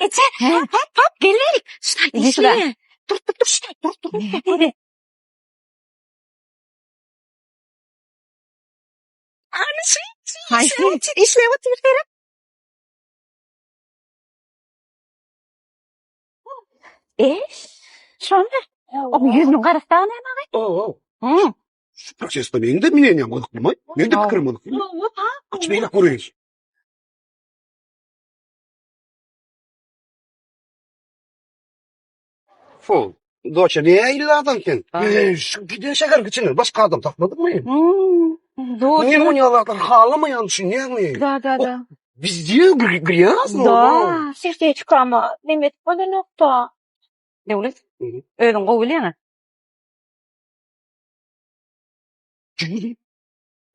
Ece. Hop geliverik. İşte. Dur. Hadi. İşle otur. Şöyle. O yüzünü karıştığına hemen. Şu prosesde benim de mi yapmadık mı? Ne de kırmadık mı? Kaç beyler koruyoruz. Fol. Doça niye illa adamken? Şu gidiyor şeker geçinir. Başka adam takmadın mı? Niye bunu yalarlar? Ağlamayan düşünüyor mu? Da. Biz diyor griyaz mı? Da. Sirte çıkama. Demet bana nokta. Devlet. Öğren kovuluyor.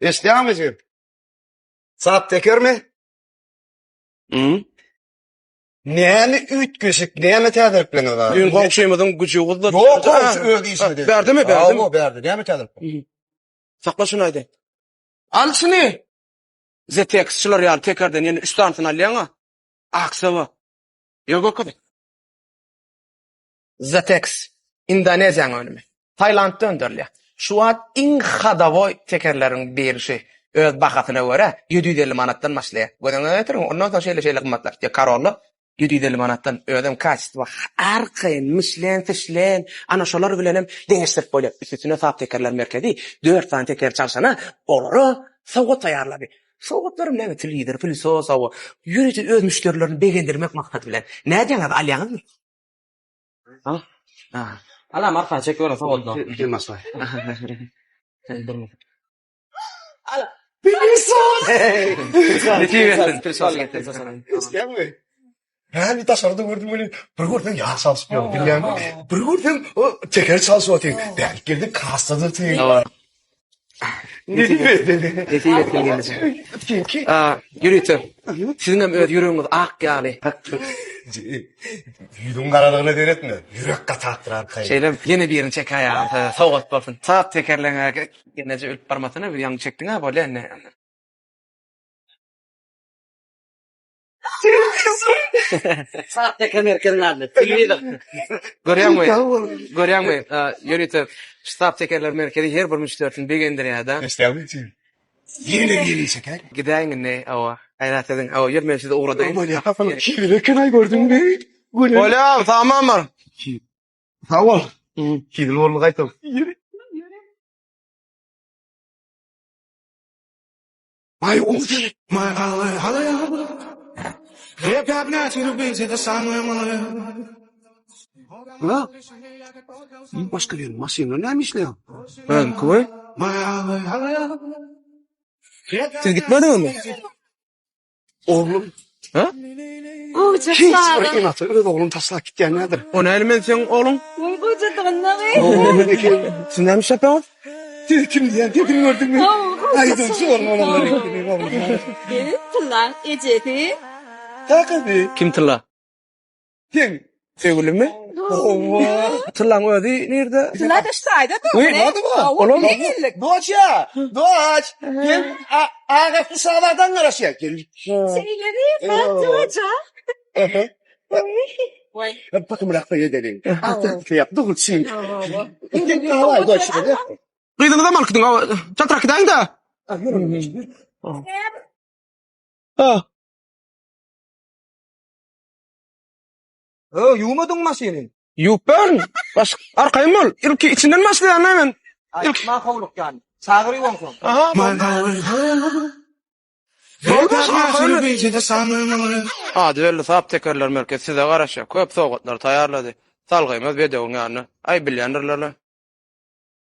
İsteyen misin? Saat teker mi? Neyini üç küçük, neyini tedirkleniyorlar? Ün komşuymadın gücü oldu. Yok komşu öyle ismedi. Verdi mi? Verdi. Neyini tedirkleniyorlar? Sakla şunu haydi. Al şunu. ZTX'çılar yani tekrardan yani üst tarafını alıyana. Aksava. Yok o kadar. ZTX. Indonezyan önümü. Tayland'da öndürlüyor. Şu an in hadavoy tekerlerin berişi. Öz bakatına göre 750 manattan başlıyor. Gördüğünüz ötürü ondan sonra şeyle kımmatlar. Ya kararlı 750 manattan ödem kaçtı. Arkayın, Michelin, ana şolar bilenim değiştirip böyle üstüne sahip tekerler merkezi 4 tane teker çalışana olur. Soğut tayarladı. Soğutlarım ne bitir lider, filsos o. Yürüyücü öz müşterilerini beğendirmek maksat bilen. Ne diyorsun abi alyanız mı? Ha. Ala marfa çekiyorum soğutla. Bir masaya. Ala. Filsos! Filsos. İsteyen mi? Ha bir tasarıda gördüm öyle. Bir gördüm yağ salsıyor. Bir gördüm o teker salsıyor. Belki girdi kastadı. Ne diyeyim? Yürüytüm. Sizin hem öz yürüyünüz ak yani. Yüzün karalığına denetme. Yürek katattırar kayın. Şeyle yeni bir yerini çek ayağım. Soğut olsun. Saat tekerlerine genece ölüp parmasını bir yan çektin ha böyle ne? Saat teker merkezlerinde. Görüyor musun? Yürüytüm. Saat tekerler merkezi her bir müşterinin beğendir ya da. İsteyen mi? Yeni bir çeker. Gideyim ne ava. Hayrat edin. Ava yürümesi de uğradayım. Aman ya falan. Kirli kenay gördün mü? Ola tamam var. Sağ ol. Kirli oğlu kaytam. May oldu. May halaya. Hep yapma seni bizi de sanmıyorum. Ha? Başka bir masayla neymiş lan? Ben koy. Siz gitmedin mi? Oğlum. Ha? Hiç bırakın atı. Öyle oğlum taslak git yani nedir? O ne elmen sen oğlum? Koca donları. Oğlum ne ki? Sen neymiş yapıyorsun? Siz kim diyen? Kim gördün mü? Haydi sorma onları. Tırlan Ece'di. Tabii. Kim tırla? Kim? Sevgilim mi? Tırlan ödü nerede? Tırlan da şurayda da. Uy, hadi mı? Oğlum. Doğaç ya. Doğaç. Gel. Ağabey sağlardan karışıya. Gel. Şeyleri ben duracağım. Vay. Bakın bırakma yedelim. Şey yap. Dur şimdi. Gel kahvaltı Doğaç. Kıydığını da mı alkıdın? Çatrak gideyim de. Ha. Yumadın mı seni? Yok ben. Baş arkayım ol. İlki içinden mi açtı yani hemen? İlk mahvoluk yani. Sağırı yonkun. Aha. Hadi öyle sahip tekerler merkezi size karışa. Köp soğuklar tayarladı. Salgıymaz bedevun yani. Ay bilyanırlarla.